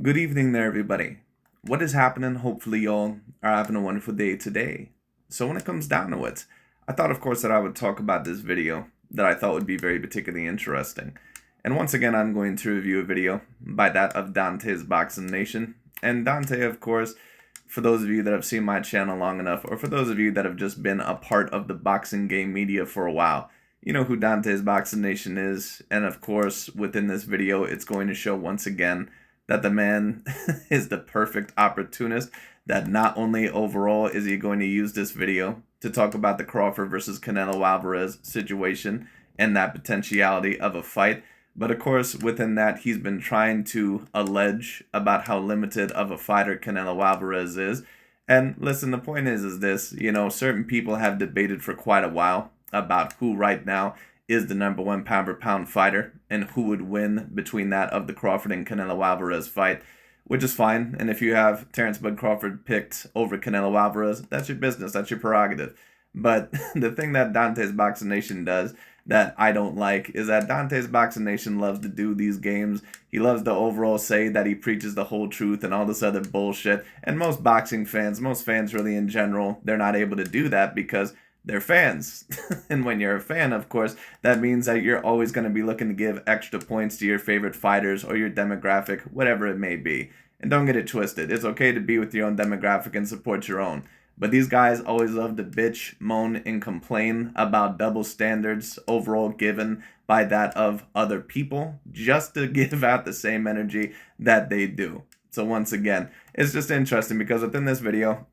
Good evening there, everybody. What is happening? Hopefully, y'all are having a wonderful day today. So, when it comes down to it, I thought, of course, that I would talk about this video that I thought would be very particularly interesting. And once again, I'm going to review a video by that of DontaesBoxingNation. And Dante, of course, for those of you that have seen my channel long enough, or for those of you that have just been a part of the boxing game media for a while, you know who DontaesBoxingNation is. And of course, within this video, it's going to show once again that the man is the perfect opportunist, that not only overall is he going to use this video to talk about the Crawford versus Canelo Alvarez situation and that potentiality of a fight, but of course within that he's been trying to allege about how limited of a fighter Canelo Alvarez is. And listen, the point is this, certain people have debated for quite a while about who right now is the number one pound for pound fighter and who would win between that of the Crawford and Canelo Alvarez fight, which is fine. And if you have Terrence Bud Crawford picked over Canelo Alvarez, that's your business, that's your prerogative. But the thing that Dante's Boxing Nation does that I don't like is that Dante's Boxing Nation loves to do these games. He loves to overall say that he preaches the whole truth and all this other bullshit. And most boxing fans, most fans really in general, they're not able to do that because they're fans. And when you're a fan, of course, that means that you're always going to be looking to give extra points to your favorite fighters or your demographic, whatever it may be. And don't get it twisted. It's okay to be with your own demographic and support your own. But these guys always love to bitch, moan, and complain about double standards overall given by that of other people just to give out the same energy that they do. So once again, it's just interesting because within this video,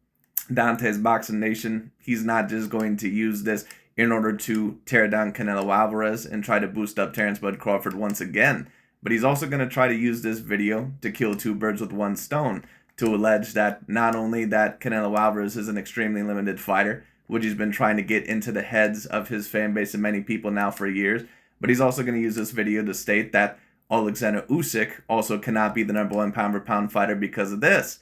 Dante's Boxing Nation, he's not just going to use this in order to tear down Canelo Alvarez and try to boost up Terrence Bud Crawford once again, but he's also going to try to use this video to kill two birds with one stone, to allege that not only that Canelo Alvarez is an extremely limited fighter, which he's been trying to get into the heads of his fan base and many people now for years, but he's also going to use this video to state that Oleksandr Usyk also cannot be the number one pound for pound fighter because of this.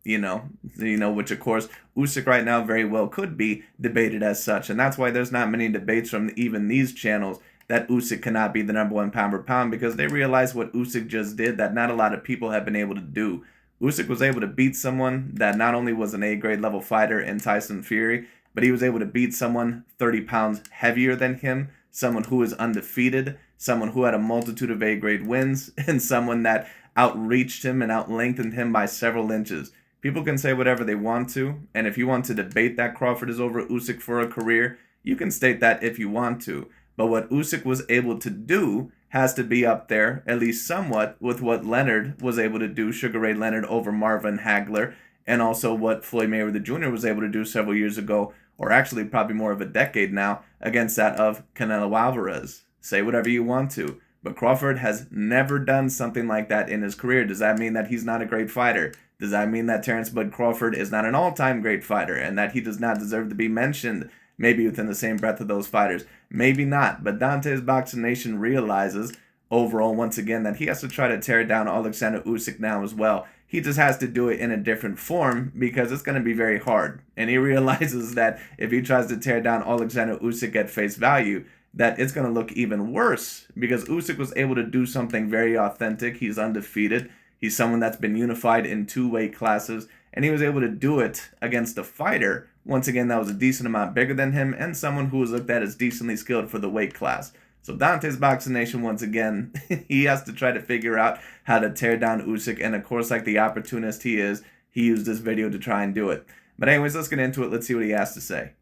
Which of course Usyk right now very well could be debated as such, and that's why there's not many debates from even these channels that Usyk cannot be the number one pound for pound, because they realize what Usyk just did that not a lot of people have been able to do. Usyk was able to beat someone that not only was an A-grade level fighter in Tyson Fury, but he was able to beat someone 30 pounds heavier than him, someone who is undefeated, someone who had a multitude of A-grade wins, and someone that outreached him and outlengthened him by several inches. People can say whatever they want to, and if you want to debate that Crawford is over Usyk for a career, you can state that if you want to. But what Usyk was able to do has to be up there, at least somewhat, with what Leonard was able to do, Sugar Ray Leonard over Marvin Hagler, and also what Floyd Mayweather Jr. was able to do several years ago, or actually probably more of a decade now, against that of Canelo Alvarez. Say whatever you want to, but Crawford has never done something like that in his career. Does that mean that he's not a great fighter? Does that mean that Terrence Bud Crawford is not an all-time great fighter and that he does not deserve to be mentioned maybe within the same breath of those fighters? Maybe not, but Dante's Boxing Nation realizes overall once again that he has to try to tear down Oleksandr Usyk now as well. He just has to do it in a different form because it's going to be very hard. And he realizes that if he tries to tear down Oleksandr Usyk at face value, that it's going to look even worse because Usyk was able to do something very authentic. He's undefeated. He's someone that's been unified in two weight classes, and he was able to do it against a fighter, once again, that was a decent amount bigger than him, and someone who was looked at as decently skilled for the weight class. So Dante's Boxing Nation, once again, he has to try to figure out how to tear down Usyk, and of course, like the opportunist he is, he used this video to try and do it. But anyways, let's get into it. Let's see what he has to say.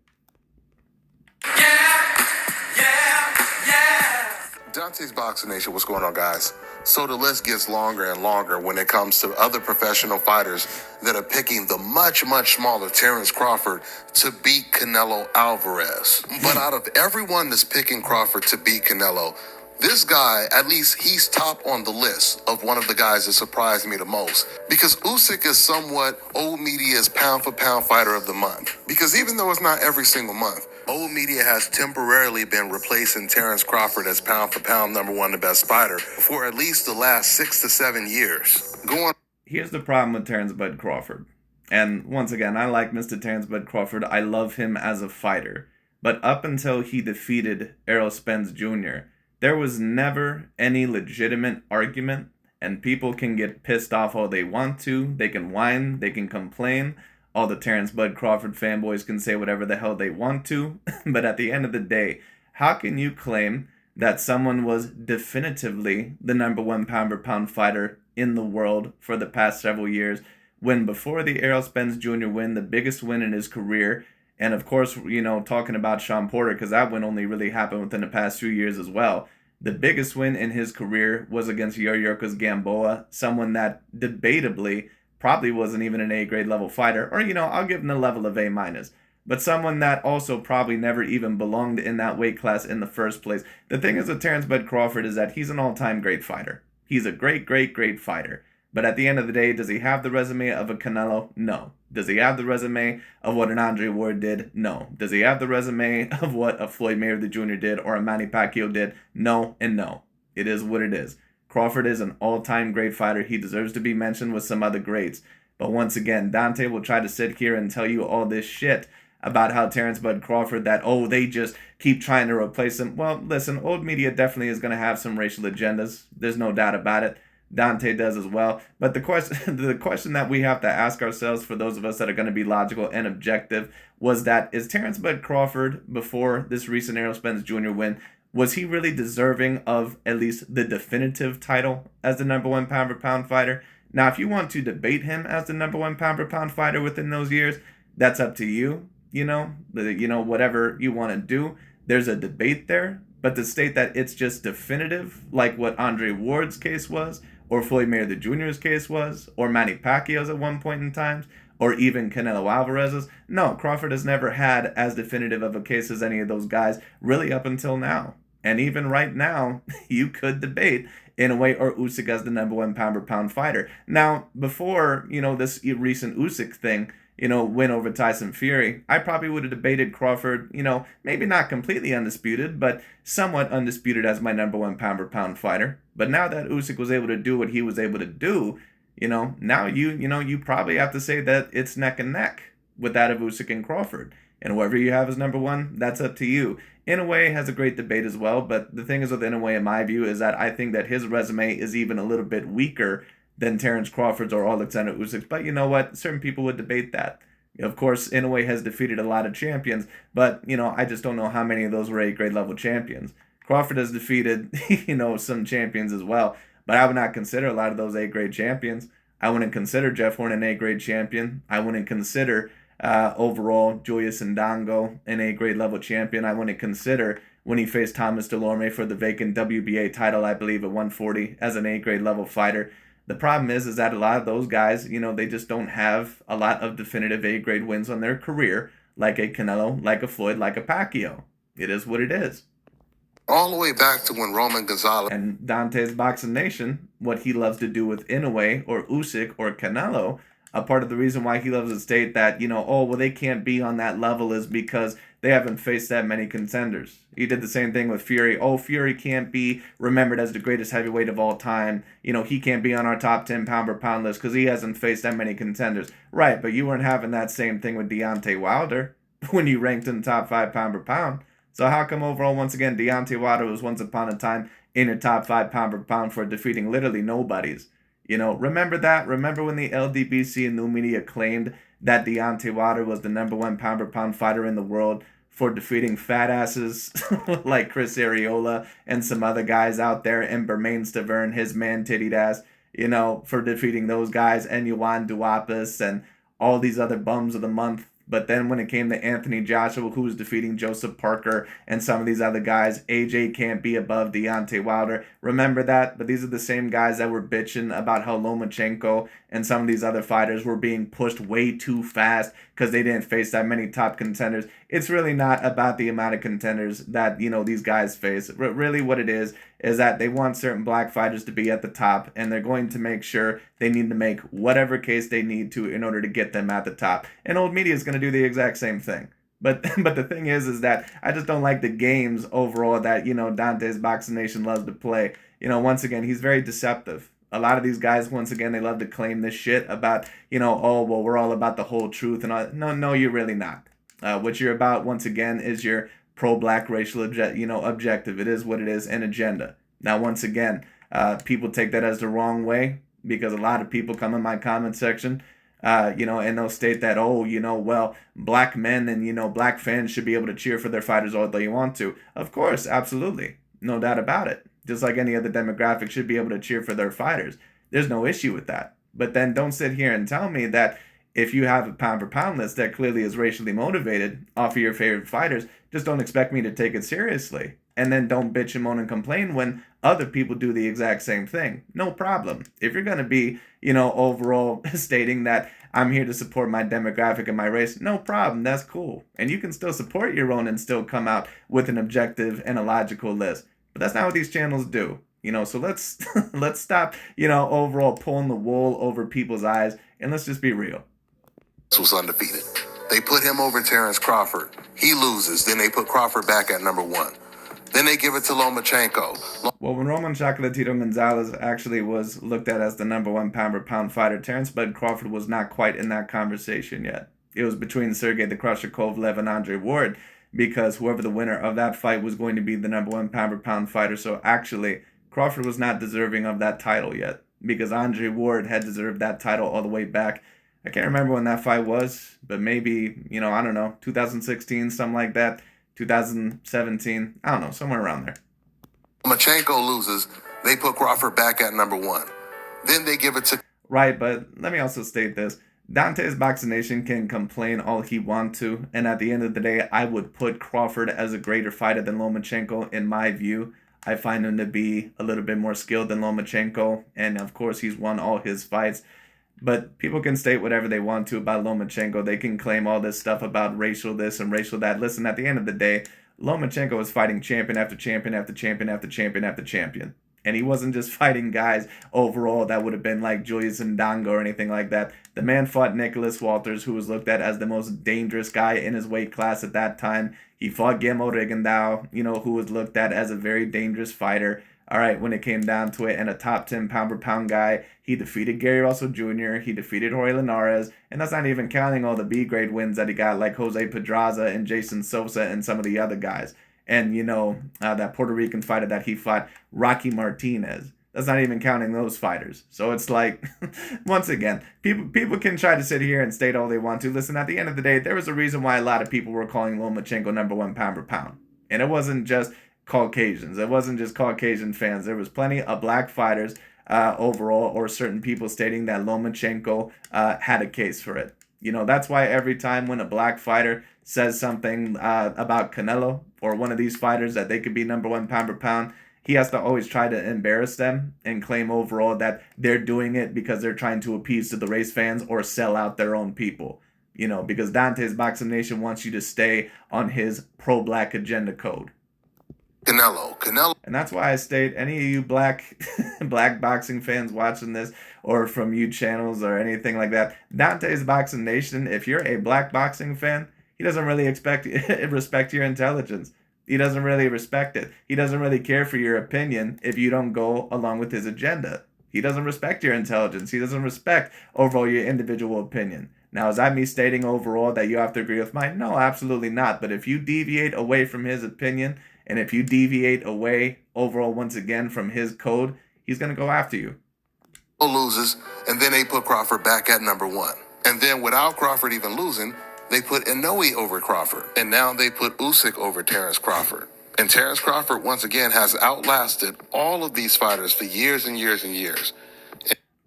Dante's Boxing Nation, what's going on, guys? So the list gets longer and longer when it comes to other professional fighters that are picking the much, much smaller Terrence Crawford to beat Canelo Alvarez. But out of everyone that's picking Crawford to beat Canelo, this guy, at least he's top on the list of one of the guys that surprised me the most. Because Usyk is somewhat old media's pound for pound fighter of the month. Because even though it's not every single month, old media has temporarily been replacing Terrence Crawford as pound for pound number one, the best fighter, for at least the last 6 to 7 years. Here's the problem with Terrence Bud Crawford. And once again, I like Mr. Terrence Bud Crawford. I love him as a fighter. But up until he defeated Errol Spence Jr., there was never any legitimate argument And people can get pissed off all they want to. They can whine. They can complain. All the Terrence Bud Crawford fanboys can say whatever the hell they want to. But at the end of the day, how can you claim that someone was definitively the #1 pound-for-pound fighter in the world for the past several years, when before the Errol Spence Jr. win, the biggest win in his career, and of course, talking about Sean Porter, because that win only really happened within the past few years as well, the biggest win in his career was against Yuriorkis Gamboa, someone that debatably probably wasn't even an A-grade level fighter, or, I'll give him the level of A-, but someone that also probably never even belonged in that weight class in the first place. The thing is with Terrence Bud Crawford is that he's an all-time great fighter. He's a great, great, great fighter. But at the end of the day, does he have the resume of a Canelo? No. Does he have the resume of what an Andre Ward did? No. Does he have the resume of what a Floyd Mayweather Jr. did or a Manny Pacquiao did? No and no. It is what it is. Crawford is an all-time great fighter. He deserves to be mentioned with some other greats. But once again, Dante will try to sit here and tell you all this shit about how Terrence Bud Crawford, that, they just keep trying to replace him. Well, listen, old media definitely is going to have some racial agendas. There's no doubt about it. Dante does as well. But the question that we have to ask ourselves, for those of us that are going to be logical and objective, was that, is Terrence Bud Crawford, before this recent Errol Spence Jr. win, was he really deserving of at least the definitive title as the #1 pound-for-pound fighter? Now, if you want to debate him as the #1 pound-for-pound fighter within those years, that's up to you. Whatever you want to do. There's a debate there. But to state that it's just definitive, like what Andre Ward's case was, or Floyd Mayweather Jr.'s case was, or Manny Pacquiao's at one point in time, or even Canelo Alvarez's, no, Crawford has never had as definitive of a case as any of those guys, really up until now. And even right now, you could debate Inoue or Usyk as the #1 pound-for-pound fighter. Now, before, this recent Usyk thing, win over Tyson Fury, I probably would have debated Crawford, maybe not completely undisputed, but somewhat undisputed as my #1 pound-for-pound fighter. But now that Usyk was able to do what he was able to do, now you probably have to say that it's neck and neck with that of Usyk and Crawford. And whoever you have as #1, that's up to you. Inoue has a great debate as well, but the thing is with Inoue, in my view, is that I think that his resume is even a little bit weaker than Terrence Crawford's or Oleksandr Usyk's. But you know what? Certain people would debate that. Of course, Inoue has defeated a lot of champions, but, I just don't know how many of those were A-grade level champions. Crawford has defeated, some champions as well, but I would not consider a lot of those A-grade champions. I wouldn't consider Jeff Horn an A-grade champion. I wouldn't consider overall Julius Ndango an A-grade level champion. I wouldn't consider when he faced Thomas Delorme for the vacant WBA title, I believe, at 140 as an A-grade level fighter. The problem is that a lot of those guys, they just don't have a lot of definitive A-grade wins on their career, like a Canelo, like a Floyd, like a Pacquiao. It is what it is. All the way back to when Roman Gonzalez and Dante's Boxing Nation, what he loves to do with Inoue or Usyk or Canelo, a part of the reason why he loves to state that, they can't be on that level is because they haven't faced that many contenders. He did the same thing with Fury. Fury can't be remembered as the greatest heavyweight of all time. He can't be on our top 10 pound-per-pound list because he hasn't faced that many contenders. Right, but you weren't having that same thing with Deontay Wilder when you ranked in the top 5 pound-per-pound. So how come overall, once again, Deontay Wilder was once upon a time in your top 5 pound-per-pound for defeating literally nobodies? Remember that? Remember when the LDBC and new media claimed that Deontay Wilder was the #1 pound-per-pound fighter in the world for defeating fat asses like Chris Arreola and some other guys out there, and Bermain Stavern, his man-tittied ass, for defeating those guys, and Yuan Duapas and all these other bums of the month. But then when it came to Anthony Joshua, who was defeating Joseph Parker and some of these other guys, AJ can't be above Deontay Wilder. Remember that? But these are the same guys that were bitching about how Lomachenko and some of these other fighters were being pushed way too fast because they didn't face that many top contenders. It's really not about the amount of contenders that, these guys face. Really what it is that they want certain black fighters to be at the top, and they're going to make sure they need to make whatever case they need to in order to get them at the top. And old media is going to do the exact same thing. But the thing is that I just don't like the games overall that, Dante's Boxing Nation loves to play. Once again, he's very deceptive. A lot of these guys, once again, they love to claim this shit about, we're all about the whole truth. And no, you're really not. What you're about, once again, is your pro-black racial objective. It is what it is, an agenda. Now, once again, People take that as the wrong way because a lot of people come in my comment section, and they'll state that, oh, well, black men and, black fans should be able to cheer for their fighters all they want to. Of course, absolutely. No doubt about it. Just like any other demographic should be able to cheer for their fighters. There's no issue with that. But then don't sit here and tell me that if you have a pound for pound list that clearly is racially motivated off of your favorite fighters, just don't expect me to take it seriously. And then don't bitch and moan and complain when other people do the exact same thing. No problem. If you're going to be, overall stating that I'm here to support my demographic and my race, no problem. That's cool. And you can still support your own and still come out with an objective and a logical list. But that's not what these channels do. So let's let's stop, overall pulling the wool over people's eyes, and let's just be real. Was undefeated. They put him over Terrence Crawford. He loses. Then they put Crawford back at number 1. Then they give it to Lomachenko. Well, when Roman Chocolatito Gonzalez actually was looked at as the number 1 pound for pound fighter, Terrence Bud Crawford was not quite in that conversation yet. It was between Sergey the Crusher Kovalev and Andre Ward, because whoever the winner of that fight was going to be the number 1 pound for pound fighter. So actually, Crawford was not deserving of that title yet, because Andre Ward had deserved that title all the way back. I can't remember when that fight was, but maybe, I don't know, 2016, something like that, 2017, I don't know, somewhere around there. Lomachenko loses, they put Crawford back at number 1. Then they give it to... Right, but let me also state this. DontaesBoxingNation can complain all he wants to, and at the end of the day, I would put Crawford as a greater fighter than Lomachenko in my view. I find him to be a little bit more skilled than Lomachenko, and of course he's won all his fights. But people can state whatever they want to about Lomachenko. They can claim all this stuff about racial this and racial that. Listen, at the end of the day, Lomachenko is fighting champion after champion after champion after champion after champion. And he wasn't just fighting guys overall that would have been like Julius Ndongo or anything like that. The man fought Nicholas Walters, who was looked at as the most dangerous guy in his weight class at that time. He fought Guillermo Rigondeaux, who was looked at as a very dangerous fighter. All right, when it came down to it, and a top 10 pound per pound guy, he defeated Gary Russell Jr., he defeated Jorge Linares, and that's not even counting all the B-grade wins that he got, like Jose Pedraza and Jason Sosa and some of the other guys. And, that Puerto Rican fighter that he fought, Rocky Martinez. That's not even counting those fighters. So it's like, once again, people can try to sit here and state all they want to. Listen, at the end of the day, there was a reason why a lot of people were calling Lomachenko number 1 pound per pound. And it wasn't just Caucasians. It wasn't just Caucasian fans. There was plenty of black fighters overall, or certain people stating that Lomachenko had a case for it. That's why every time when a black fighter says something about Canelo or one of these fighters that they could be number 1 pound per pound, he has to always try to embarrass them and claim overall that they're doing it because they're trying to appease to the race fans or sell out their own people. Because DontaesBoxingNation wants you to stay on his pro-black agenda code. Canelo. And that's why I state, any of you black boxing fans watching this, or from you channels or anything like that, DontaesBoxingNation, if you're a black boxing fan, he doesn't really respect your intelligence. He doesn't really respect it. He doesn't really care for your opinion if you don't go along with his agenda. He doesn't respect your intelligence. He doesn't respect overall your individual opinion. Now, is that me stating overall that you have to agree with mine? No, absolutely not. But if you deviate away from his opinion, and if you deviate away overall once again from his code, he's going to go after you. Loses, and then they put Crawford back at number 1. And then without Crawford even losing, they put Inoue over Crawford. And now they put Usyk over Terrence Crawford. And Terrence Crawford, once again, has outlasted all of these fighters for years and years and years.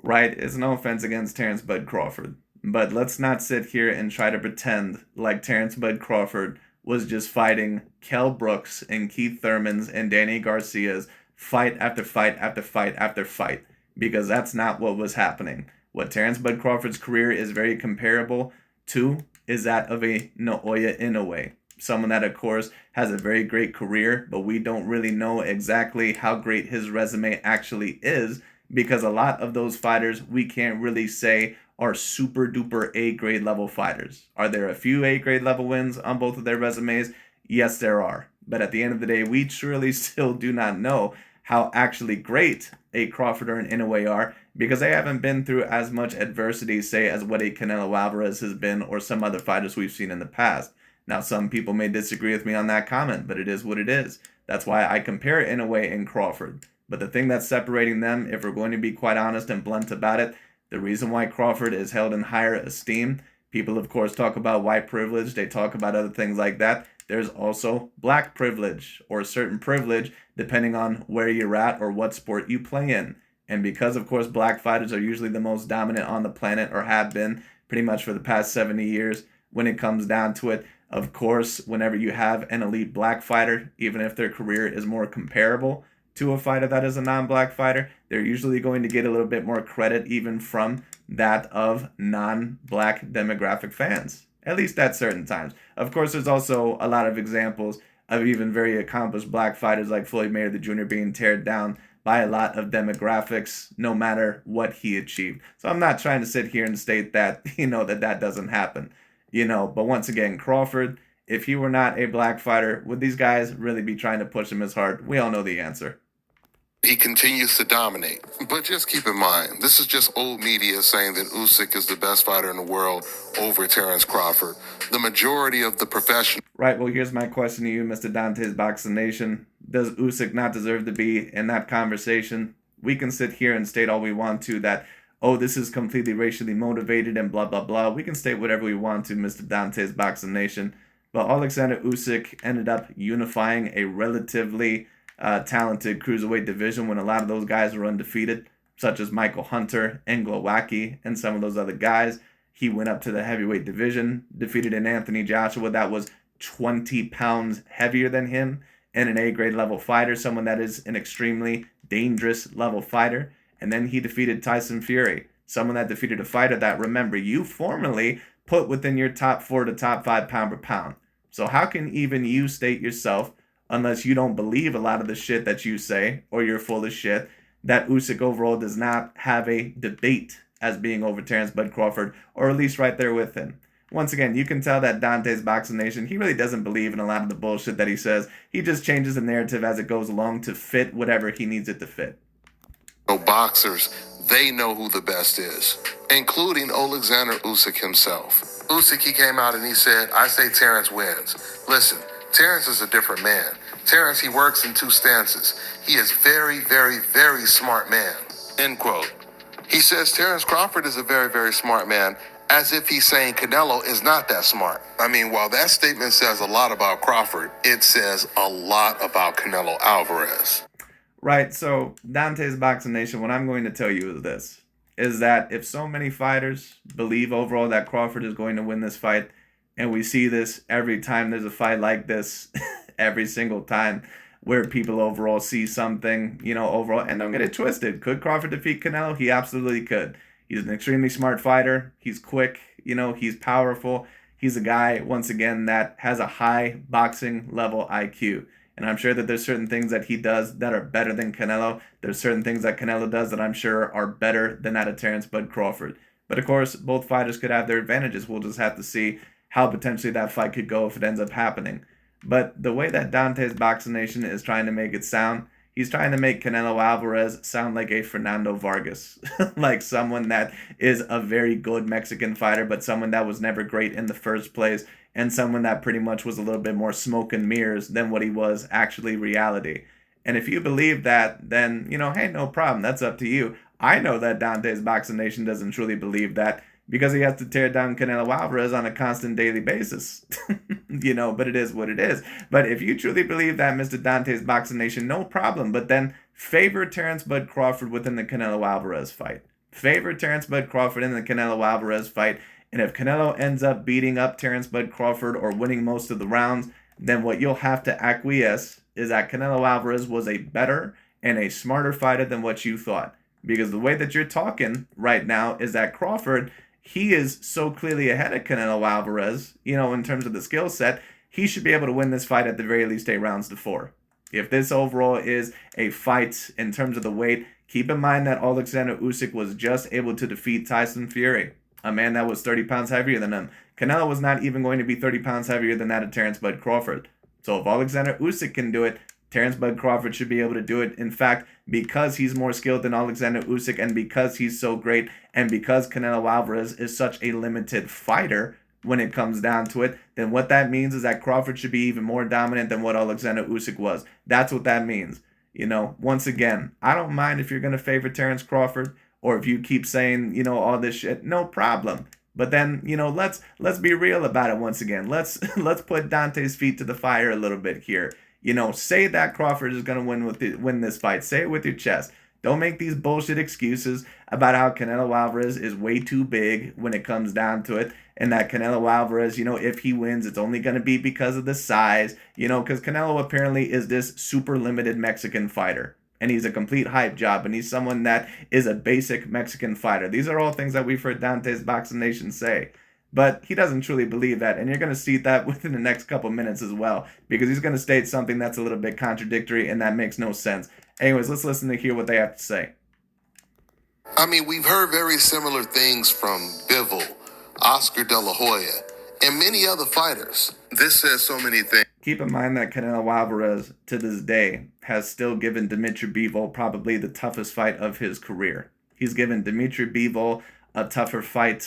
Right, it's no offense against Terrence Bud Crawford, but let's not sit here and try to pretend like Terrence Bud Crawford was just fighting Kell Brooks and Keith Thurman's and Danny Garcia's fight after fight after fight after fight, because that's not what was happening. What Terrence Bud Crawford's career is very comparable to is that of a Naoya Inoue. Someone that, of course, has a very great career, but we don't really know exactly how great his resume actually is, because a lot of those fighters we can't really say are super duper A-grade level fighters. Are there a few A-grade level wins on both of their resumes? Yes, there are. But at the end of the day, we truly still do not know how actually great a Crawford or an Inoue are, because they haven't been through as much adversity, say, as what a Canelo Alvarez has been, or some other fighters we've seen in the past. Now, some people may disagree with me on that comment, but it is what it is. That's why I compare Inoue and Crawford. But the thing that's separating them, if we're going to be quite honest and blunt about it, the reason why Crawford is held in higher esteem, people of course talk about white privilege, they talk about other things like that. There's also black privilege or certain privilege depending on where you're at or what sport you play in. And because of course black fighters are usually the most dominant on the planet or have been pretty much for the past 70 years, when it comes down to it, of course, whenever you have an elite black fighter, even if their career is more comparable to a fighter that is a non-black fighter, they're usually going to get a little bit more credit even from that of non-black demographic fans, at least at certain times. Of course, there's also a lot of examples of even very accomplished black fighters like Floyd Mayweather Jr. being teared down by a lot of demographics, no matter what he achieved. So I'm not trying to sit here and state that, that doesn't happen, but once again, Crawford, if he were not a black fighter, would these guys really be trying to push him as hard? We all know the answer. He continues to dominate. But just keep in mind, this is just old media saying that Usyk is the best fighter in the world over Terence Crawford. The majority of the professional... Right, well, here's my question to you, Mr. DontaesBoxingNation. Does Usyk not deserve to be in that conversation? We can sit here and state all we want to that, oh, this is completely racially motivated and blah, blah, blah. We can state whatever we want to, Mr. DontaesBoxingNation. But Oleksandr Usyk ended up unifying a relatively talented cruiserweight division when a lot of those guys were undefeated, such as Michael Hunter and Glowacki and some of those other guys. He went up to the heavyweight division, defeated an Anthony Joshua that was 20 pounds heavier than him and an A-grade level fighter, someone that is an extremely dangerous level fighter. And then he defeated Tyson Fury, someone that defeated a fighter that, remember, you formerly put within your top 4 to top 5 pound per pound. So how can even you state yourself, unless you don't believe a lot of the shit that you say, or you're full of shit, that Usyk overall does not have a debate as being over Terence Bud Crawford, or at least right there with him? Once again, you can tell that DontaesBoxingNation, he really doesn't believe in a lot of the bullshit that he says. He just changes the narrative as it goes along to fit whatever he needs it to fit. Boxers, they know who the best is, including Oleksandr Usyk himself. Usyk, he came out and he said, I say Terence wins. Listen, Terence is a different man. Terence, he works in 2 stances. He is very, very, very smart man. End quote. He says Terence Crawford is a very, very smart man, as if he's saying Canelo is not that smart. I mean, while that statement says a lot about Crawford, it says a lot about Canelo Alvarez. Right, so DontaesBoxingNation, what I'm going to tell you is this, is that if so many fighters believe overall that Crawford is going to win this fight, and we see this every time there's a fight like this, every single time where people overall see something, overall, and don't get it twisted. Could Crawford defeat Canelo? He absolutely could. He's an extremely smart fighter. He's quick, he's powerful. He's a guy, once again, that has a high boxing level IQ. And I'm sure that there's certain things that he does that are better than Canelo. There's certain things that Canelo does that I'm sure are better than that of Terence Bud Crawford. But of course, both fighters could have their advantages. We'll just have to see how potentially that fight could go if it ends up happening. But the way that DontaesBoxingNation is trying to make it sound, he's trying to make Canelo Alvarez sound like a Fernando Vargas, like someone that is a very good Mexican fighter, but someone that was never great in the first place, and someone that pretty much was a little bit more smoke and mirrors than what he was actually reality. And if you believe that, then, hey, no problem. That's up to you. I know that DontaesBoxingNation doesn't truly believe that, because he has to tear down Canelo Alvarez on a constant daily basis. But it is what it is. But if you truly believe that, Mr. DontaesBoxingNation, no problem. But then favor Terence Bud Crawford within the Canelo Alvarez fight. Favor Terence Bud Crawford in the Canelo Alvarez fight. And if Canelo ends up beating up Terence Bud Crawford or winning most of the rounds, then what you'll have to acquiesce is that Canelo Alvarez was a better and a smarter fighter than what you thought. Because the way that you're talking right now is that Crawford, he is so clearly ahead of Canelo Alvarez, in terms of the skill set, he should be able to win this fight at the very least 8 rounds to 4. If this overall is a fight in terms of the weight, keep in mind that Oleksandr Usyk was just able to defeat Tyson Fury, a man that was 30 pounds heavier than him. Canelo was not even going to be 30 pounds heavier than that of Terence Bud Crawford. So if Oleksandr Usyk can do it, Terence Bud Crawford should be able to do it. In fact, because he's more skilled than Oleksandr Usyk, and because he's so great, and because Canelo Alvarez is such a limited fighter when it comes down to it, then what that means is that Crawford should be even more dominant than what Oleksandr Usyk was. That's what that means. Once again, I don't mind if you're going to favor Terrence Crawford or if you keep saying, all this shit, no problem. But then, let's be real about it once again. Let's let's put Dante's feet to the fire a little bit here. Say that Crawford is going to win this fight. Say it with your chest. Don't make these bullshit excuses about how Canelo Alvarez is way too big when it comes down to it. And that Canelo Alvarez, if he wins, it's only going to be because of the size, because Canelo apparently is this super limited Mexican fighter. And he's a complete hype job. And he's someone that is a basic Mexican fighter. These are all things that we've heard Dante's Boxing Nation say. But he doesn't truly believe that, and you're going to see that within the next couple minutes as well, because he's going to state something that's a little bit contradictory, and that makes no sense. Anyways, let's listen to hear what they have to say. I mean, we've heard very similar things from Bivol, Oscar De La Hoya, and many other fighters. This says so many things. Keep in mind that Canelo Alvarez, to this day, has still given Dimitri Bivol probably the toughest fight of his career. He's given Dimitri Bivol a tougher fight,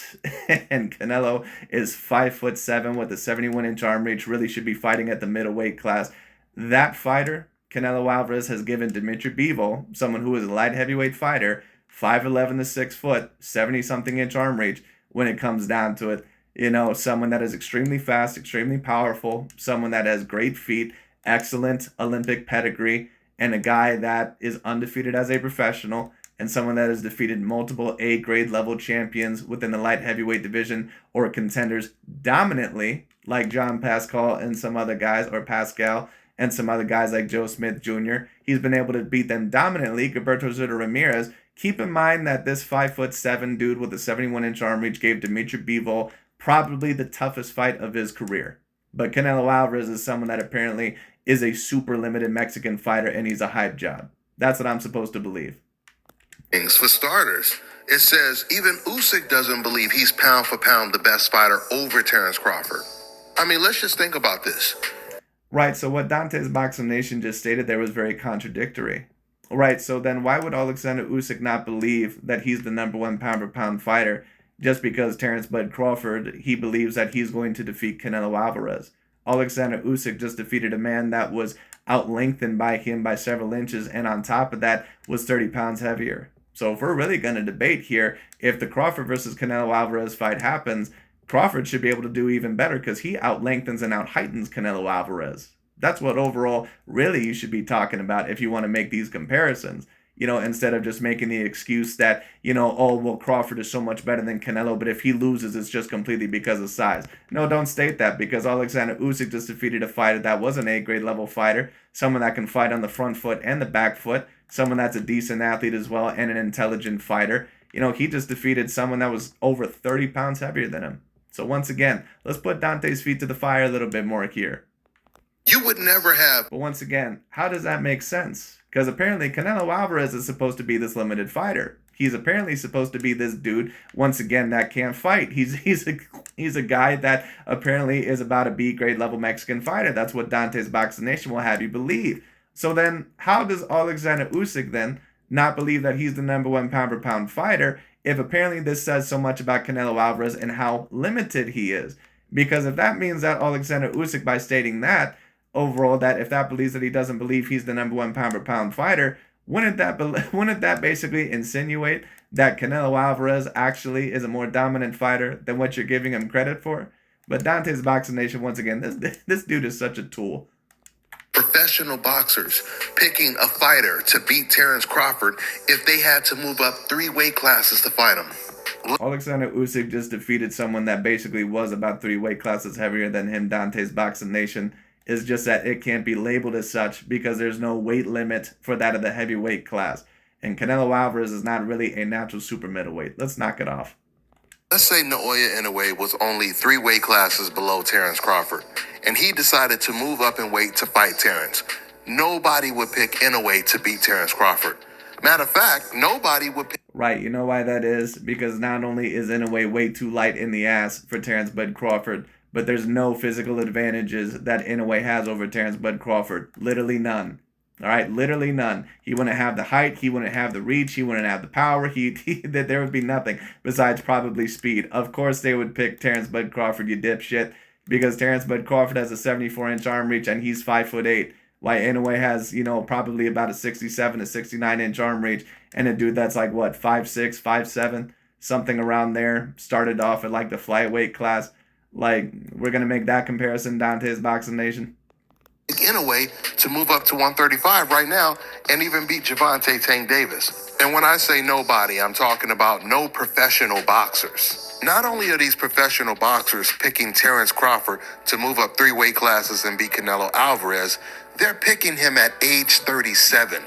and Canelo is 5'7" with a 71-inch arm reach, really should be fighting at the middleweight class. That fighter, Canelo Alvarez, has given Dimitri Bivol, someone who is a light heavyweight fighter, 5'11" to 6 foot, 70-something inch arm reach when it comes down to it. Someone that is extremely fast, extremely powerful, someone that has great feet, excellent Olympic pedigree, and a guy that is undefeated as a professional, and someone that has defeated multiple A-grade level champions within the light heavyweight division or contenders dominantly, like John Pascal and some other guys, or Pascal and some other guys like Joe Smith Jr. He's been able to beat them dominantly. Gilberto Zurdo Ramirez. Keep in mind that this 5'7" dude with a 71-inch arm reach gave Dimitri Bivol probably the toughest fight of his career. But Canelo Alvarez is someone that apparently is a super limited Mexican fighter, and he's a hype job. That's what I'm supposed to believe. For starters, it says even Usyk doesn't believe he's pound for pound the best fighter over Terrence Crawford. I mean, let's just think about this. Right, so what Dante's Boxing Nation just stated there was very contradictory. Right, so then why would Oleksandr Usyk not believe that he's the number one pound for pound fighter just because Terrence Bud Crawford, he believes that he's going to defeat Canelo Alvarez? Oleksandr Usyk just defeated a man that was out-lengthened by him by several inches, and on top of that was 30 pounds heavier. So if we're really going to debate here, if the Crawford versus Canelo Alvarez fight happens, Crawford should be able to do even better because he out-lengthens and out-heightens Canelo Alvarez. That's what overall really you should be talking about if you want to make these comparisons. Instead of just making the excuse that, Crawford is so much better than Canelo, but if he loses, it's just completely because of size. No, don't state that, because Oleksandr Usyk just defeated a fighter that was an A-grade level fighter, someone that can fight on the front foot and the back foot, someone that's a decent athlete as well and an intelligent fighter. He just defeated someone that was over 30 pounds heavier than him. So once again, let's put Dante's feet to the fire a little bit more here. You would never have. But once again, how does that make sense? Because apparently Canelo Alvarez is supposed to be this limited fighter. He's apparently supposed to be this dude, once again, that can't fight. He's a guy that apparently is about a B-grade level Mexican fighter. That's what Dante's Boxing Nation will have you believe. So then, how does Oleksandr Usyk then not believe that he's the number one pound for pound fighter if apparently this says so much about Canelo Alvarez and how limited he is? Because if that means that Oleksandr Usyk, by stating that, overall, that if that believes that he doesn't believe he's the number one pound for pound fighter, wouldn't that basically insinuate that Canelo Alvarez actually is a more dominant fighter than what you're giving him credit for? But Dante's Boxing Nation, once again, this dude is such a tool. Professional boxers picking a fighter to beat Terrence Crawford if they had to move up 3 weight classes to fight him. Oleksandr Usyk just defeated someone that basically was about 3 weight classes heavier than him. Dante's Boxing Nation is just that it can't be labeled as such because there's no weight limit for that of the heavyweight class. And Canelo Alvarez is not really a natural super middleweight. Let's knock it off. Let's say Naoya Inoue was only 3 weight classes below Terrence Crawford, and he decided to move up in weight to fight Terrence. Nobody would pick Inoue to beat Terrence Crawford. Matter of fact, nobody would pick... Right, you know why that is? Because not only is Inoue way too light in the ass for Terrence Bud Crawford, but there's no physical advantages that Inoue has over Terrence Bud Crawford. Literally none. All right, literally none. He wouldn't have the height. He wouldn't have the reach. He wouldn't have the power. There would be nothing besides probably speed. Of course, they would pick Terrence Bud Crawford, you dipshit, because Terrence Bud Crawford has a 74-inch arm reach and he's 5'8". Why Inoue has, probably about a 67 to 69-inch arm reach, and a dude that's like, what, 5'6", 5'7", something around there, started off at like the flyweight class. Like, we're going to make that comparison, Dante's Boxing Nation? In a way to move up to 135 right now and even beat Gervonta Tank Davis. And when I say nobody, I'm talking about no professional boxers. Not only are these professional boxers picking Terrence Crawford to move up 3 weight classes and beat Canelo Alvarez, they're picking him at age 37.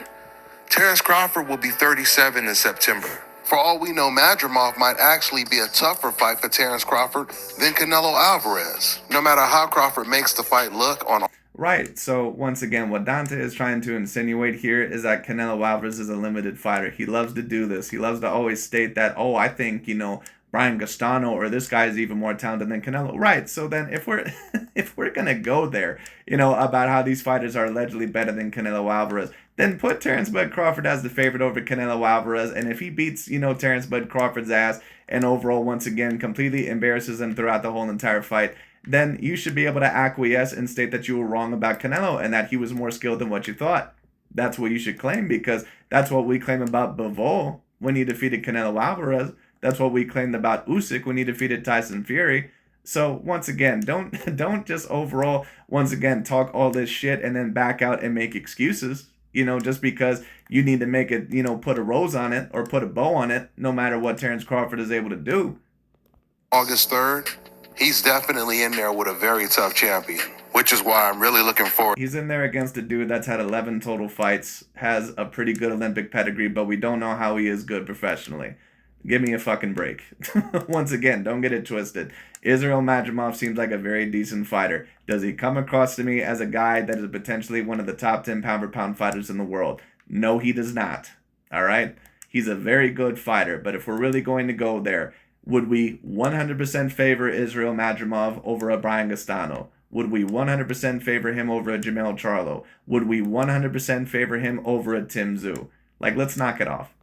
Terrence Crawford will be 37 in September. For all we know, Madrimov might actually be a tougher fight for Terrence Crawford than Canelo Alvarez. No matter how Crawford makes the fight look on... Right, so once again, what Dante is trying to insinuate here is that Canelo Alvarez is a limited fighter. He loves to do this. He loves to always state that, oh, I think, Brian Gastano or this guy is even more talented than Canelo. Right, so then if we're if we're going to go there, about how these fighters are allegedly better than Canelo Alvarez, then put Terrence Bud Crawford as the favorite over Canelo Alvarez, and if he beats, Terrence Bud Crawford's ass and overall, once again, completely embarrasses him throughout the whole entire fight, then you should be able to acquiesce and state that you were wrong about Canelo and that he was more skilled than what you thought. That's what you should claim, because that's what we claim about Bivol when he defeated Canelo Alvarez. That's what we claimed about Usyk when he defeated Tyson Fury. So once again, don't just overall, once again, talk all this shit and then back out and make excuses, just because you need to make it, put a rose on it or put a bow on it, no matter what Terrence Crawford is able to do. August 3rd. He's definitely in there with a very tough champion, which is why I'm really looking forward. He's in there against a dude that's had 11 total fights, has a pretty good Olympic pedigree, but we don't know how he is good professionally. Give me a fucking break. Once again, don't get it twisted. Israel Madrimov seems like a very decent fighter. Does he come across to me as a guy that is potentially one of the top 10 pound-for-pound fighters in the world? No, he does not. All right? He's a very good fighter, but if we're really going to go there, would we 100% favor Israel Madrimov over a Brian Gastano? Would we 100% favor him over a Jamel Charlo? Would we 100% favor him over a Tim Tszyu? Like, let's knock it off.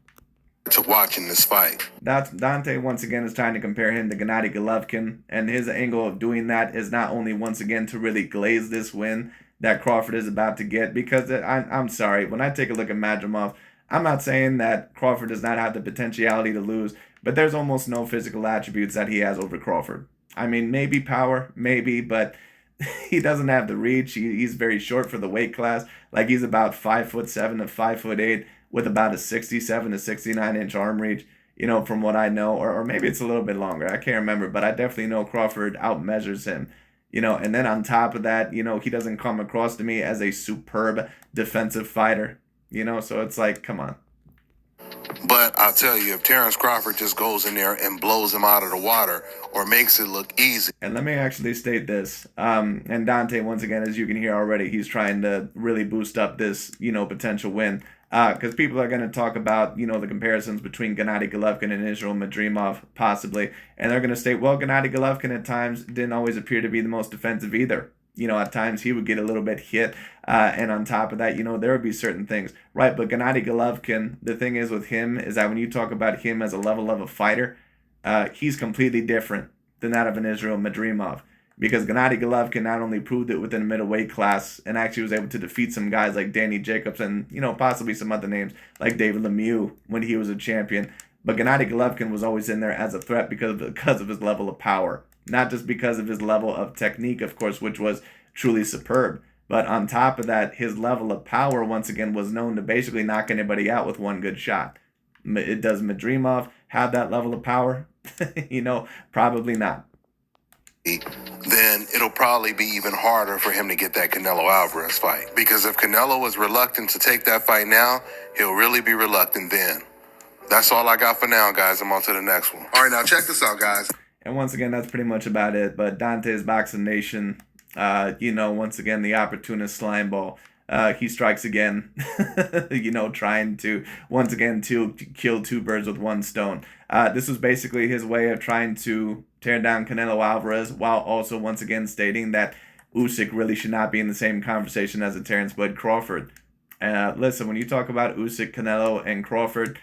To watching this fight. That's Dante once again is trying to compare him to Gennady Golovkin, and his angle of doing that is not only once again to really glaze this win that Crawford is about to get, because I'm sorry, when I take a look at Madrimov, I'm not saying that Crawford does not have the potentiality to lose, but there's almost no physical attributes that he has over Crawford. I mean, maybe power, maybe, but he doesn't have the reach. He's very short for the weight class. Like, he's about 5'7" to 5'8", with about a 67 to 69-inch arm reach, from what I know. Or maybe it's a little bit longer. I can't remember, but I definitely know Crawford outmeasures him. And then on top of that, he doesn't come across to me as a superb defensive fighter. So it's like, come on. But I'll tell you, if Terrence Crawford just goes in there and blows him out of the water or makes it look easy. And let me actually state this. And Dante, once again, as you can hear already, he's trying to really boost up this, potential win. Because people are going to talk about, the comparisons between Gennady Golovkin and Israel Madrimov, possibly. And they're going to state, well, Gennady Golovkin at times didn't always appear to be the most defensive either. At times he would get a little bit hit. And on top of that, there would be certain things. Right, but Gennady Golovkin, the thing is with him is that when you talk about him as a level of a fighter, he's completely different than that of an Israel Madrimov. Because Gennady Golovkin not only proved it within the middleweight class and actually was able to defeat some guys like Danny Jacobs and, possibly some other names like David Lemieux when he was a champion. But Gennady Golovkin was always in there as a threat because of his level of power. Not just because of his level of technique, of course, which was truly superb. But on top of that, his level of power, once again, was known to basically knock anybody out with one good shot. Does Madrimov have that level of power? Probably not. Then it'll probably be even harder for him to get that Canelo Alvarez fight. Because if Canelo is reluctant to take that fight now, he'll really be reluctant then. That's all I got for now, guys. I'm on to the next one. All right, now check this out, guys. And once again, that's pretty much about it. But Dante's Boxing Nation, once again, the opportunist slime ball. He strikes again, trying to, once again, to kill two birds with one stone. This was basically his way of trying to tear down Canelo Alvarez while also, once again, stating that Usyk really should not be in the same conversation as a Terrence Bud Crawford. Listen, when you talk about Usyk, Canelo, and Crawford,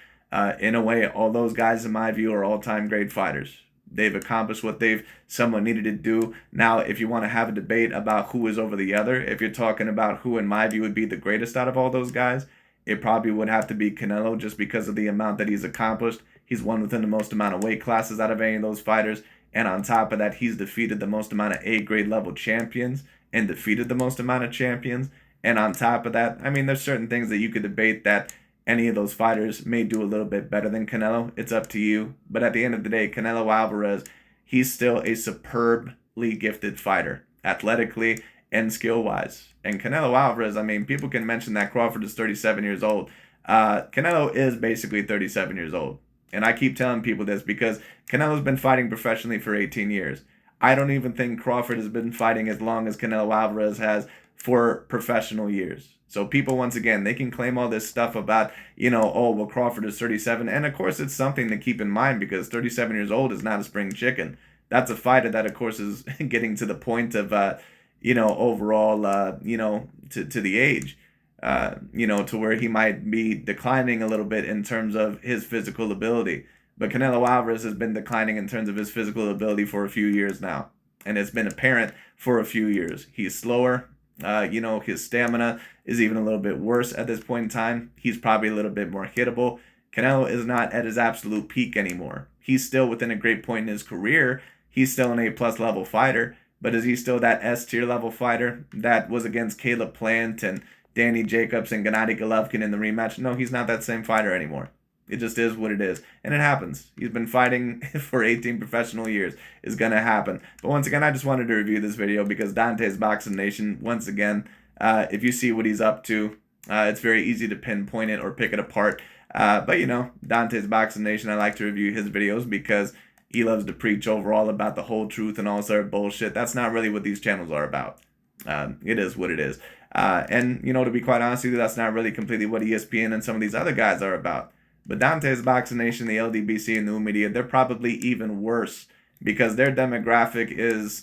in a way, all those guys, in my view, are all-time great fighters. They've accomplished what they've somewhat needed to do. Now, if you want to have a debate about who is over the other, if you're talking about who, in my view, would be the greatest out of all those guys, it probably would have to be Canelo, just because of the amount that he's accomplished. He's won within the most amount of weight classes out of any of those fighters. And on top of that, he's defeated the most amount of A-grade level champions and defeated the most amount of champions. And on top of that, I mean, there's certain things that you could debate that any of those fighters may do a little bit better than Canelo. It's up to you. But at the end of the day, Canelo Alvarez, he's still a superbly gifted fighter, athletically and skill-wise. And Canelo Alvarez, I mean, people can mention that Crawford is 37 years old. Canelo is basically 37 years old. And I keep telling people this because Canelo's been fighting professionally for 18 years. I don't even think Crawford has been fighting as long as Canelo Alvarez has for professional years. So people, once again, they can claim all this stuff about, oh, well, Crawford is 37. And, of course, it's something to keep in mind because 37 years old is not a spring chicken. That's a fighter that, of course, is getting to the point of, overall, to the age, to where he might be declining a little bit in terms of his physical ability. But Canelo Alvarez has been declining in terms of his physical ability for a few years now. And it's been apparent for a few years. He's slower. His stamina is even a little bit worse at this point in time. He's probably a little bit more hittable. Canelo is not at his absolute peak anymore. He's still within a great point in his career. He's still an A-plus level fighter. But is he still that S-tier level fighter that was against Caleb Plant and Danny Jacobs and Gennady Golovkin in the rematch? No, he's not that same fighter anymore. It just is what it is. And it happens. He's been fighting for 18 professional years. It's going to happen. But once again, I just wanted to review this video because Dante's Boxing Nation, once again, if you see what he's up to, it's very easy to pinpoint it or pick it apart. But, Dante's Boxing Nation, I like to review his videos because he loves to preach overall about the whole truth and all sort of bullshit. That's not really what these channels are about. It is what it is. And, to be quite honest with you, that's not really completely what ESPN and some of these other guys are about. But Dante's Boxing Nation, the LDBC, and the new media, they're probably even worse because their demographic is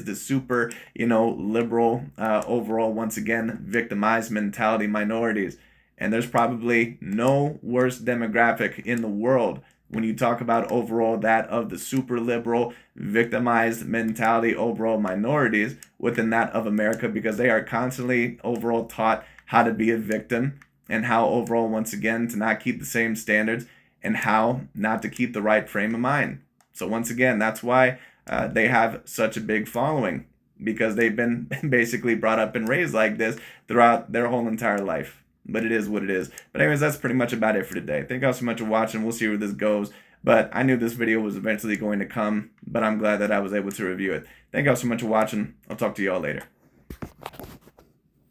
the super, liberal, overall, once again, victimized mentality minorities. And there's probably no worse demographic in the world when you talk about overall that of the super liberal, victimized mentality overall minorities within that of America, because they are constantly overall taught how to be a victim and how overall, once again, to not keep the same standards and how not to keep the right frame of mind. So once again, that's why they have such a big following, because they've been basically brought up and raised like this throughout their whole entire life. But it is what it is. But anyways, that's pretty much about it for today. Thank you all so much for watching. We'll see where this goes. But I knew this video was eventually going to come, but I'm glad that I was able to review it. Thank you all so much for watching. I'll talk to you all later.